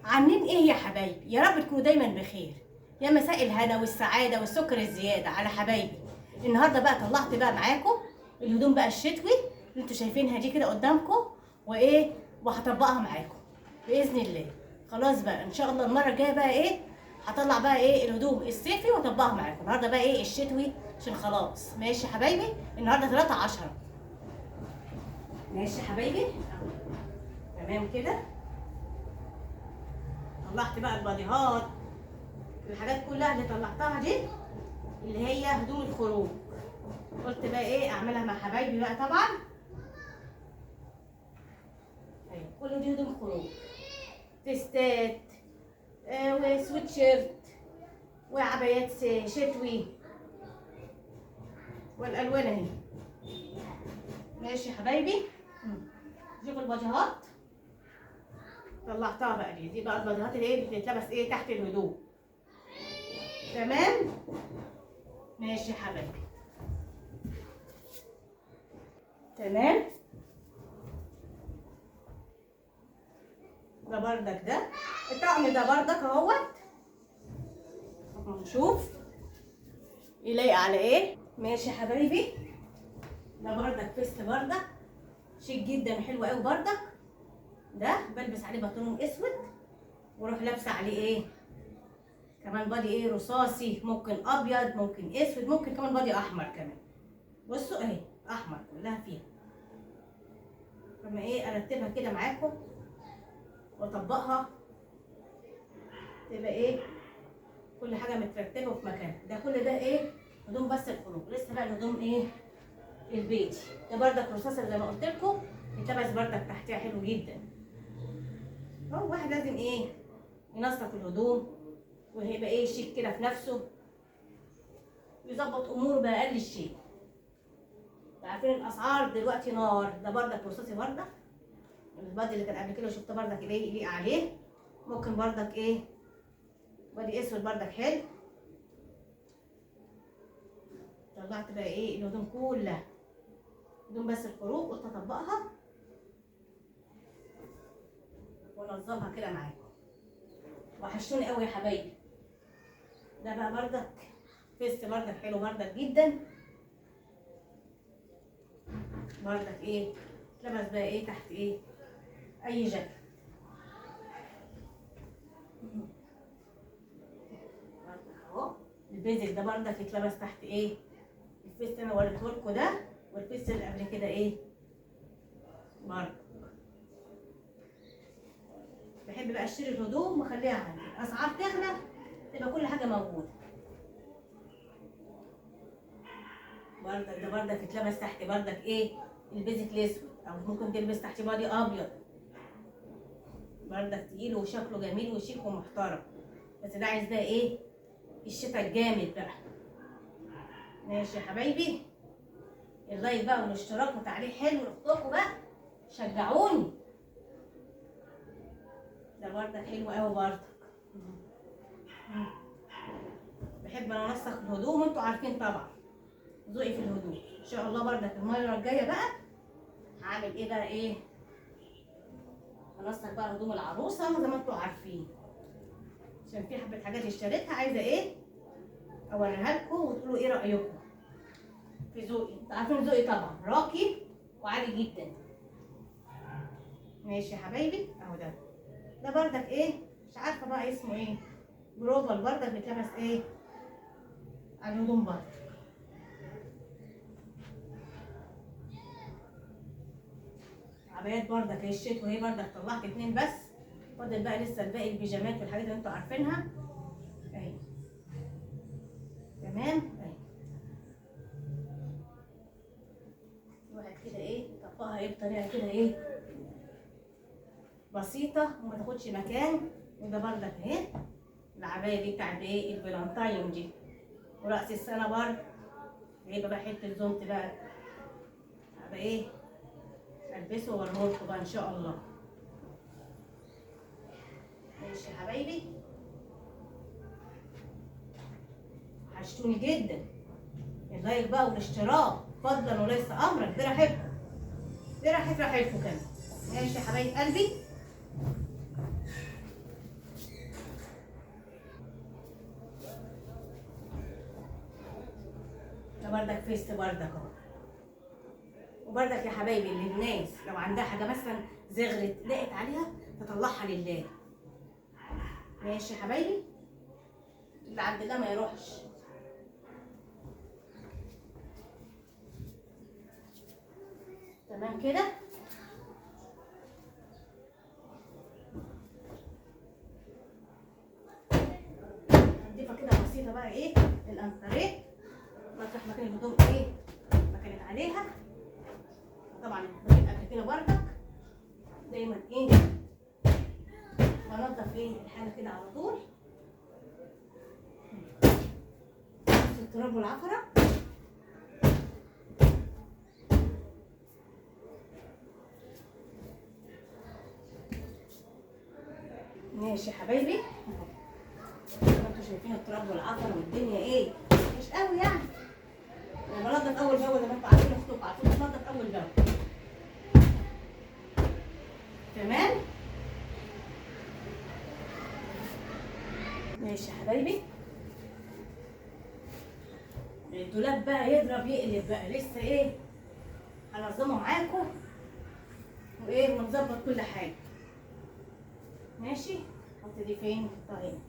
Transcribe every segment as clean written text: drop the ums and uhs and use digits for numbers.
عاملين ايه يا حبايبي؟ يا رب تكونوا دايما بخير. يا مساء الهنا والسعاده والسكر الزياده على حبايبي. النهارده بقى طلعت بقى معاكم الهدوم بقى الشتوي اللي انتوا شايفينها دي كده قدامكم، وايه وهطبقها معاكم باذن الله. خلاص بقى ان شاء الله المره الجايه بقى ايه هطلع بقى ايه الهدوم الصيفي واطبقها معاكم. النهارده بقى ايه الشتوي عشان خلاص. ماشي يا حبايبي، النهارده 13. ماشي يا حبايبي، تمام كده. طلعت بقى الباديهات، الحاجات كلها اللي طلعتها دي اللي هي هدوم الخروج. قلت بقى ايه اعملها مع حبايبي بقى طبعا. ايوه كل دي هدوم خروج، تيستات وسويتشيرت وعبايات شتوي والالوان اهي. ماشي يا حبايبي. شوفوا الباديهات طلعتها بقى، دي بقى الباديهات اللي ايه بتتلبس ايه تحت الهدوم. تمام. ماشي يا حبايبي، تمام. ده بردك، ده الطقم ده بردك اهوت. نشوف يلايق على ايه. ماشي يا حبايبي، ده بردك فيست بردك شيك جدا وحلو قوي بردك. ده بلبس عليه بنطلون اسود واروح لابسه عليه ايه كمان بادي ايه رصاصي، ممكن ابيض ممكن اسود ممكن كمان بادي احمر كمان. بصوا اهي احمر كلها فيها. لما ايه ارتبها كده معاكم واطبقها تبقى ايه كل حاجه مترتبه في مكانها. ده كل ده ايه هدوم بس الخروج. لسه بقى الهدوم ايه البيتي. ده بردك رصاصي زي ما قلت لكم، يتلبس بردك تحتها حلو جدا. هو واحد لازم ايه ينسق الهدوم وهيبقى ايه شيك كده في نفسه، يظبط اموره باقل شيء. عارفين الاسعار دلوقتي نار. ده بردك رصاصي بردك، البادي اللي كان قبل كده شفت بردك ايه يليق عليه. ممكن بردك ايه بادي اسود بردك حلو. طلعت بقى ايه الهدوم كلها هدوم بس الخروج، قلت اطبقها وانظمها كده معاكم. وحشوني قوي يا حبايبي. ده بقى بردك فيست بردك حلو بردك جدا بردك ايه لبس بقى ايه تحت ايه اي جاكيت. اهو البيزك ده بردك يتلبس تحت ايه الفيست انا وريته لكم ده، والفيست اللي قبل كده ايه برضه. بحب بقى اشتري الهدوم واخليها عندي، الاسعار تغلى تبقى كل حاجه موجوده. بردك ده بردك يتلبس تحت بردك ايه البيزك الاسود، او ممكن تلبس تحت بادي ابيض بردك تقيل وشكله جميل وشيك ومحترم. بس ده عايز بقى ايه الشتا الجامد بقى. ماشي يا حبايبي، اللايك بقى والاشتراك وتعليق حلو لاختكم بقى، شجعوني. ده بردك حلو قوي بردك. بحب انا انسق الهدوم وانتوا عارفين طبعا ذوقي في الهدوم. ان شاء الله بردك المره الجايه بقى هعمل ايه بقى ايه هنسق بقى هدوم العروسه زي ما انتوا عارفين، عشان في حبه حاجات اشتريتها عايزه ايه اوريها لكم وتقولوا ايه رايكم في ذوقي. انتوا عارفين ذوقي طبعا راقي وعالي جدا. ماشي يا حبايبي، اهو ده بردك ايه مش عارفه بقى اسمه ايه جروفال بردك بيتلبس ايه على الهدوم بردك. عبايات بردك اهي الشتوي وهي بردك طلعت 2 بس، فاضل بقى لسه الباقي البيجامات والحاجات اللي انتوا عارفينها اهي. تمام اهي. الواحد كده ايه طبقها ايه بطريقه كده ايه بسيطه وما تاخدش مكان. وده بردك اهي العبايه دي بتاعت ايه الفالنتاين دي، وراس السنه برضه هيبقى بقى حته زومت بقى هبقى ايه البسه واوريهولكوا بقى ان شاء الله. ماشي يا حبايبي، وحشتوني جدا. اللايك بقى والاشتراك فضلا وليس امرا براحتكم براحتكم كمان. ماشي يا حبايب قلبي، ده بردك فيست بردك اهو. وبردك يا حبايبي اللي الناس لو عندها حاجه مثلا زغرت لقت عليها تطلعها لله. ماشي يا حبايبي، اللي عند الله ما يروحش. تمام كده. هنضيفها كده بسيطه بقى ايه الانتريه، مطرح مكان الهدوم ايه ما كانت عليها. طبعا بجيب قبل كده بردك دايما ايه بنضف ايه الحاجه كده على طول. بص التراب والعفره. ماشي يا حبايبي، انتوا شايفين التراب والعفره والدنيا ايه مش قوي يعني. انا بنضف اول باول زي ما انتوا عارفين، اختكم عارفين بنضف اول باول. تمام. ماشي يا حبايبي، الدولاب بقى يضرب يقلب بقى، لسه ايه هنظمه معاكم وايه ونظبط كل حاجه. ماشي. حط دي فين؟ نحطها هنا.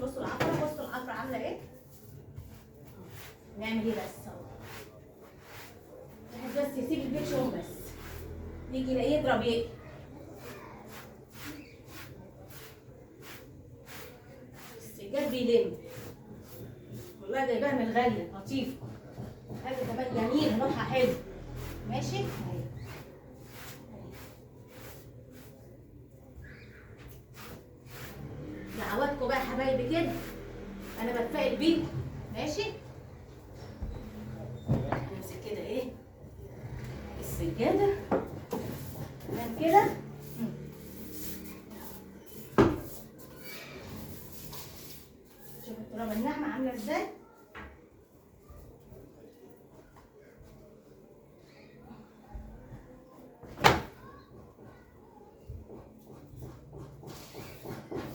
بصوا العفره، بصوا العفره عامله ايه. نعمل ايه بس اهو، واحد بس يسيب البيت شويه بس يجي يلاقيه يضرب يقلب. السجاد بيلم والله، جايباها من الغاليه لطيفه، حاجه كمان جميله لونها حلو. ماشي اهي. دعواتكم بقى يا حبايبي كده، انا بتفائل بيكم. ماشي. نمسك كده ايه السجاده تمام كده. شوف الترابه الناعمه عامله ازاي.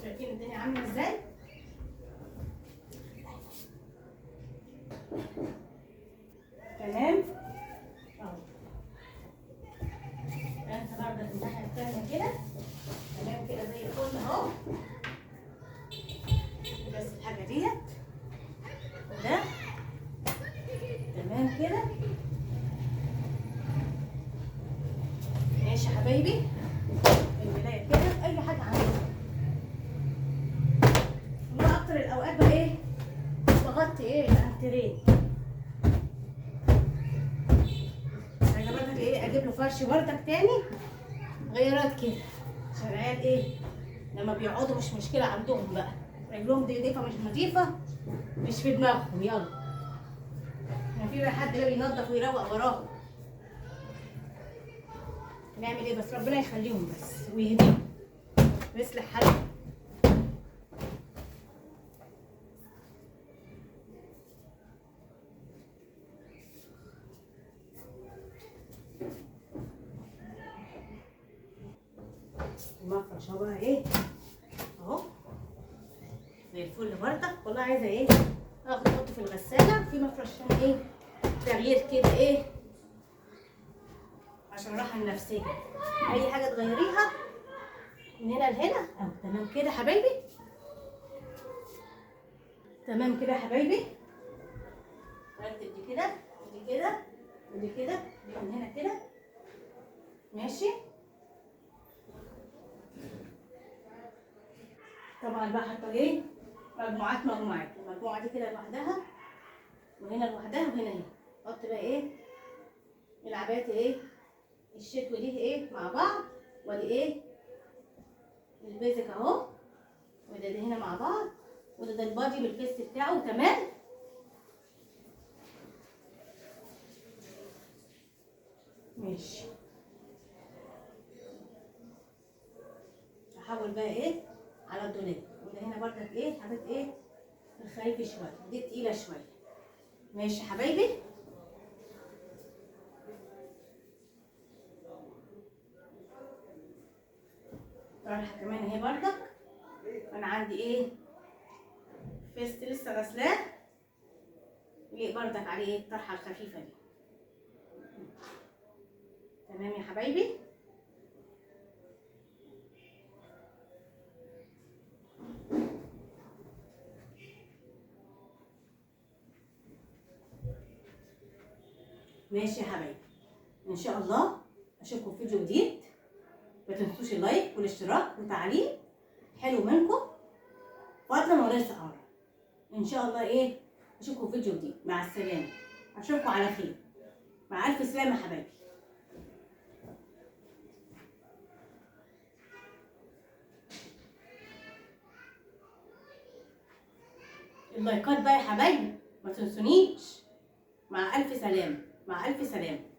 شايفين الدنيا عامله ازاي. تمام اهو. انت برضه الناحيه الثانيه كده تمام كده زي الفل اهو. بس الحاجه ديت وده تمام كده. ماشي يا حبايبي، البدايه كده اي حاجه عندكم. والله اكتر الاوقات بقى ايه بغطي ايه الانتريه. عايزه برضك ايه اجيب له فرش بردك تاني غيرات كده عشان العيال ايه لما بيقعدوا مش مشكله عندهم بقى، رجلهم دي نضيفه مش نضيفه مش في دماغهم. يلا ما في بقى حد بقى بينضف ويروق وراه. نعمل ايه بس، ربنا يخليهم بس ويهديهم ويصلح حالهم. المفرش اهو بقى ايه اهو زي الفل بردك. والله عايزه ايه اخد احطه في الغساله في مفرش عشان ايه تغيير كده ايه عشان الراحه النفسيه. اي حاجه تغيريها من هنا لهنا اهو. تمام كده حبايبي، تمام كده يا حبايبي. رتب دي كده ودي كده ودي كده دي من هنا كده. ماشي. طبعا بقى حاطه ايه مجموعات، المجموعه دي كده لوحدها وهنا لوحدها وهنا اهي. احط بقى ايه العبايات ايه الشتوي دي ايه مع بعض، وادي ايه البيزك اهو، وده هنا مع بعض، وده البادي بالفيست بتاعه. تمام. ماشي. هحول بقى ايه على الدولاب ده هنا برضك ايه حاطط ايه الخريفي شويه، دي تقيله شويه. ماشي يا حبايبي. طرحه كمان اهي برضك، انا عندي ايه فيست لسه غسلاه، يليق برضك عليه ايه الطرحه الخفيفه دي. تمام يا حبايبي. ماشي يا حبايبي، ان شاء الله اشوفكم في فيديو جديد. ما تنسوش اللايك والاشتراك وتعليق حلو منكم، فضلا وليس امرا. ان شاء الله ايه اشوفكم في فيديو جديد. مع السلامه، اشوفكم على خير. مع الف سلامه يا حبايبي. اللايكات بقى يا حبايبي، ما تنسونيش. مع الف سلامه، مع الف سلامه.